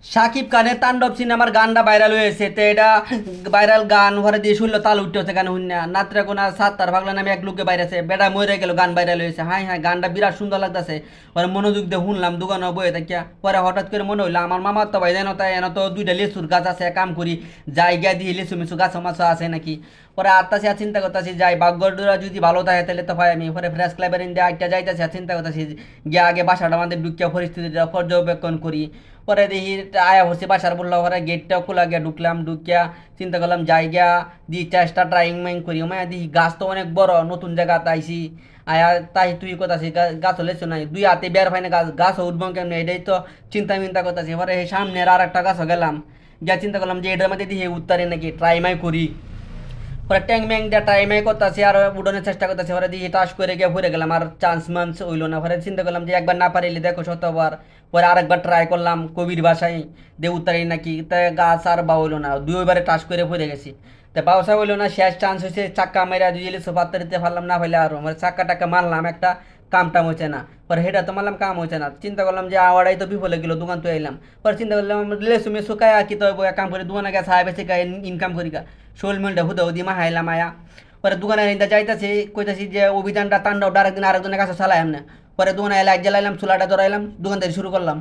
সাকিব খানের তাণ্ডব সিনেমার গানটা ভাইরাল হয়েছে, তো এটা ভাইরাল গান ঘরে দিয়ে শুনলো তাল উঠতে হচ্ছে গান শুনে নাত্রা কোনা সাত্তার ভাগলা নামে এক লোককে বাইরেছে বেটা মরে গেল, গান ভাইরাল হয়েছে। হ্যাঁ হ্যাঁ, গানটা বিরাট সুন্দর লাগতেছে। পরে মনোযোগ দিয়ে শুনলাম দোকানে বয়ে থাকিয়া, পরে হঠাৎ করে মনে হইলো আমার মামার তো ভাই জানো তাই এনে তো দুইটা লেচুর গাছ আছে, কাম করি যাই গিয়া দিয়ে লেচু মেচু গাছ মাছ আছে নাকি। পরে আত্মাছি আর চিন্তা করতেছি যাই ভাগ্যটা যদি ভালো থাকে তাহলে তো ভাই আমি পরে ফ্রেশ ক্লাবের ইন্ডিয়া একটা যাইতেছি আর চিন্তা করতেছি গিয়া আগে বাসাটা আমাদের ঢুকিয়া পরিস্থিতিটা পর্যবেক্ষণ করি। পরে দেখি আয়া হচ্ছে বাসার বললো, পরে গেটটা খোলা গিয়া ঢুকলাম, ঢুকিয়া চিন্তা করলাম যাই গিয়া দি চেষ্টা ট্রাইং মাইং করি মায়া দেখি গাছ তো অনেক বড়, নতুন জায়গাতে আইসি। আয়া তাই তুই কোথাছি গাছ হলেছ নাই দুই হাতে বের হয় না, গাছ গাছ উঠবো কেমন এটাই তো চিন্তা মিন্তা করতেছি। পরে সামনের আর একটা গাছও গেলাম, গিয়া চিন্তা করলাম যে এটার মধ্যে দিয়ে উত্তারে নাকি ট্রাই মাই করি। পরে ট্যাং ম্যাং দিয়ে টাইমে করতেছি আর উডনের চেষ্টা করতেছি, পরে দিয়ে টাস করে গিয়ে ঘুরে গেলাম আর চান্স মান্স হইলো না। পরে চিন্তা করলাম যে একবার না পারিলে দেখো শতবার। পরে আরেকবার ট্রাই করলাম কবির ভাষায় দিয়ে উত্তারি নাকি, তা গাছ আর বা হইলো না, দুইবারে টাস করে ঘুরে গেছি। তা বাউসা হইলো না, শেষ চান্স হয়েছে চাক্কা মেরা দিয়ে সোফাতে দিতে পারলাম না, পাইলে আরো মানে চাক্কা টাক্কা মারলাম একটা, কাম টাম হচ্ছে না। পরে হেটা তো মারলাম, কাম হচ্ছে না। চিন্তা করলাম যে আওয়ারাই তো বিফলে গেল, দোকান তো এলাম। পরে চিন্তা করলাম লেসু মেসু খায় কি তো এক কাম করে দোকানে গেছে হাই বেশি ইনকাম করি গা, শোল মিলটা হুদা হুদি মা হাইলাম আয়া। পরে দোকানে নিতে যাইতেছি, কইতাছি যে অভিযানটা তাণ্ডব আরেকদিন আরেকজনের কাছে চালাই না। পরে দোকানে লাইট জ্বালাইলাম, চুলাটা ধরাইলাম, দোকানদারি শুরু করলাম।